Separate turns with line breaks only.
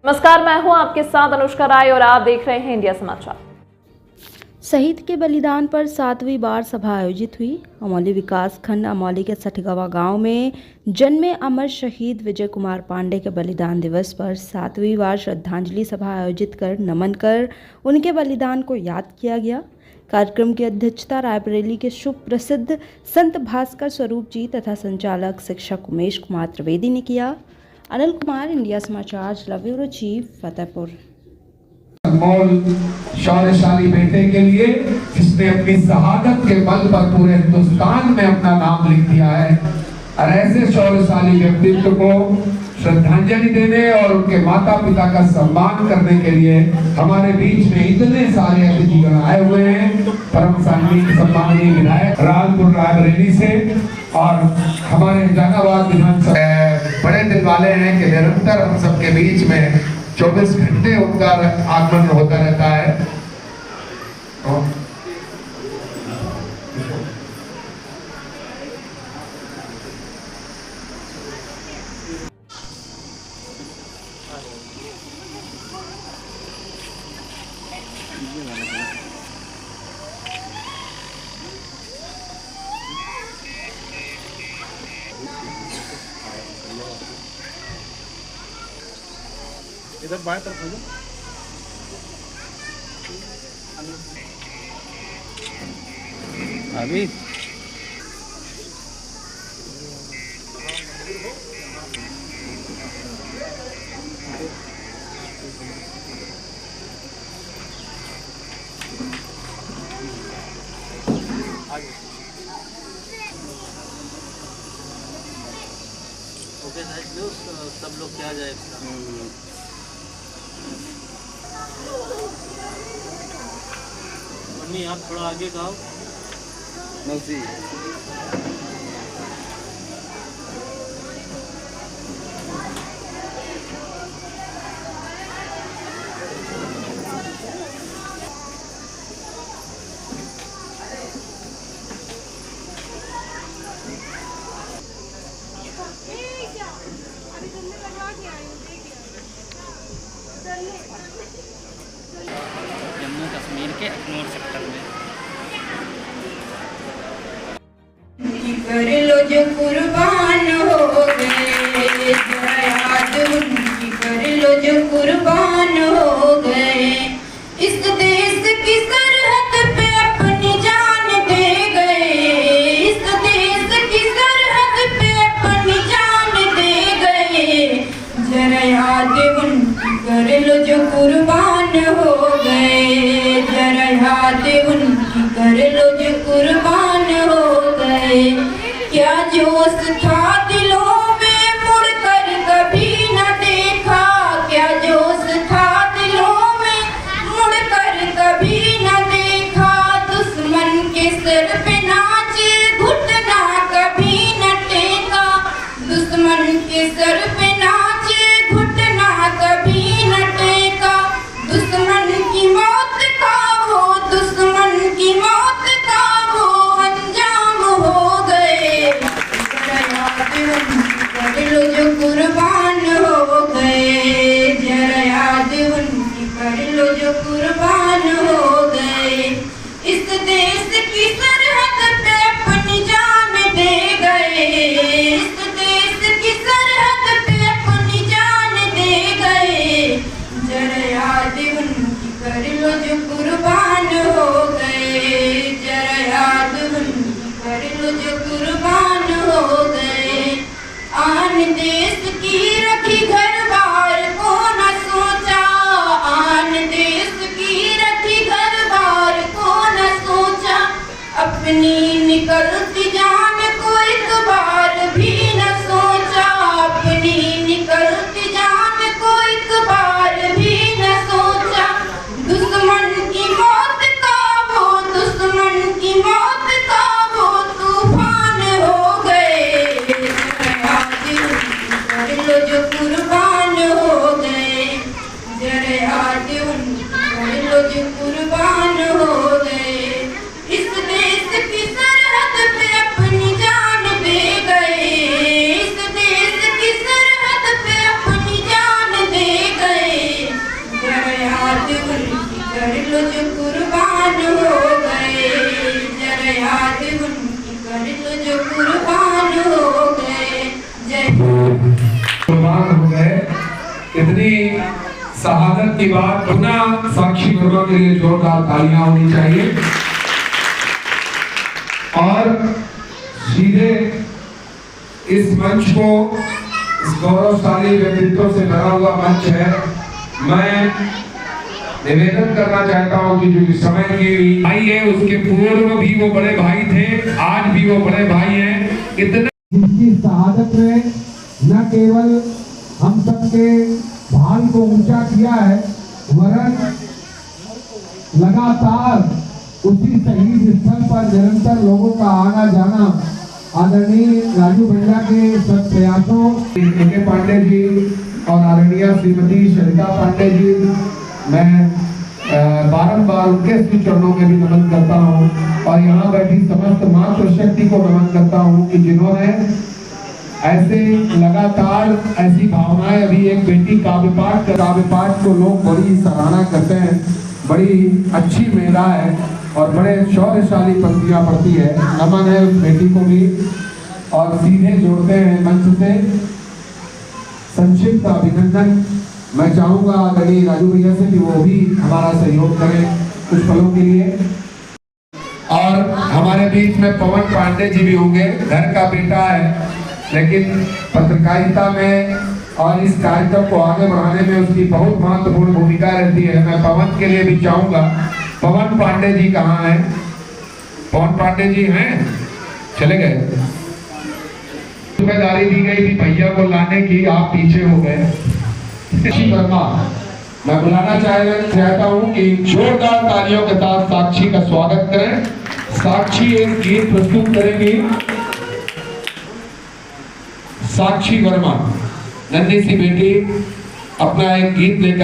नमस्कार, मैं हूं आपके साथ अनुष्का राय और आप देख रहे हैं इंडिया समाचार।
शहीद के बलिदान पर 7वीं बार सभा आयोजित हुई। अमौली विकास खंड अमौली के सठगवा गांव में जन्मे अमर शहीद विजय कुमार पांडे के बलिदान दिवस पर 7वीं बार श्रद्धांजलि सभा आयोजित कर नमन कर उनके बलिदान को याद किया गया। कार्यक्रम की अध्यक्षता रायबरेली के शुभ प्रसिद्ध संत भास्कर स्वरूप जी तथा संचालक शिक्षक उमेश कुमार त्रिवेदी ने किया। अनिल कुमार, इंडिया समाचार, जिला ब्यूरो चीफ, फतेहपुर।
अनमोल शौर्यशाली बेटे के लिए जिसने अपनी शहादत के बल पर पूरे हिंदुस्तान में अपना नाम लिख दिया है, और ऐसे शौर्यशाली व्यक्तित्व को श्रद्धांजलि देने और उनके माता पिता का सम्मान करने के लिए हमारे बीच में इतने सारे अतिथिगण आए हुए हैं। परम सम्माननीय विधायक राजपुर रायबरेली से और हमारे जहानाबाद विधानसभा बड़े दिल वाले हैं कि निरंतर हम सबके बीच में 24 घंटे उनका आगमन होता रहता है।
इधर बाएं तरफ हो अभी
ओके सब लोग क्या जाए मम्मी आप थोड़ा आगे गाओ।
नौसी
जम्मू कश्मीर के अखनूर सेक्टर में
कर लो जो कुर्बान हो गए, याद उनकी कर लो जो कुर्बान हो गए। इस देश की सरहद पे अपनी जान दे गए, इस देश की सरहद पे अपनी जान दे गए। जरा याद उनकी कर लो जो कुर्बान हो गए, जरा याद उनकी कर लो जो कुर्बान हो गए। क्या जोश था दिलों में मुड़कर कभी न देखा, क्या जोश था दिलों में मुड़कर कभी न देखा। दुश्मन के सिर पे नाचे घुटना कभी न टेका, दुश्मन के सिर पे नाचे घुटना कभी न टेका। दुश्मन की मौत का वो, दुश्मन की मौत का वो अंजाम हो गए। कर लो जो कुर्बान हो गए, जरा याद उनकी कर लो जो कुर्बान हो गए। इस देश की सरहद पे अपनी जान दे गए, इस देश की सरहद पे अपनी जान दे गए। जरा याद उनकी कर लो जो कुर्बान हो गए, जरा याद उनकी कर लो जो कुर्बान हो गए। आन देश की रखी घर बार को न सोचा, आन देश की रखी घर बार को न सोचा। अपनी निकलती जान को एक बार भी न सोचा, अपनी निकलती जान को एक बार भी न सोचा। दुश्मन कर लो जो कुर्बान हो गए, जरा याद उनकी कर लो जो कुर्बान हो गए। जय
कुर्बान हो गए। इतनी शहादत की बात पुनः साक्षी वर्मा के लिए जोरदार तालियां होनी चाहिए। और सीधे इस मंच को, इस गौरवशाली व्यक्तित्व से भरा हुआ मंच है, मैं निवेदन करना चाहता हूं कि जो समय की भाई है उसके पूर्व भी वो बड़े भाई थे, आज भी वो बड़े भाई हैं। इतना
जिसकी शहादत में न केवल हम सबके भान को ऊंचा किया है, वरन लगातार उसी शहीद स्थल पर निरंतर लोगों का आना जाना आदरणीय राजू भैया के सब प्रयासों, के पांडे जी और आदरणीय श्रीमती शरिता पांडे जी, मैं बारंबार उनके श्री चरणों में भी नमन करता हूँ और यहाँ बैठी समस्त मातृशक्ति को नमन करता हूँ कि जिन्होंने ऐसे लगातार ऐसी भावनाएं, अभी एक बेटी काव्य पाठ को लोग बड़ी सराहना करते हैं, बड़ी अच्छी महिला है और बड़े शौर्यशाली पंक्तियां पढ़ती है, नमन है उस बेटी को भी। और सीधे जोड़ते हैं मंच से संक्षिप्त अभिनंदन मैं चाहूंगा आदरणीय राजू भैया से कि वो भी हमारा सहयोग करें कुछ पलों के लिए।
और हमारे बीच में पवन पांडे जी भी होंगे, घर का बेटा है, लेकिन पत्रकारिता में और इस कार्यक्रम को आगे बढ़ाने में उसकी बहुत महत्वपूर्ण भूमिका रहती है। मैं पवन के लिए भी चाहूंगा, पवन पांडे जी कहाँ हैं? पवन पांडे जी हैं? चले गए। जिम्मेदारी दी गई थी भैया को लाने की, आप पीछे हो गए। वर्मा मैं बुलाना चाहता हूँ कि जोरदार तालियों के साथ साक्षी का स्वागत करें। साक्षी एक गीत प्रस्तुत करेंगी। साक्षी वर्मा नन्ही सी बेटी अपना एक गीत लेकर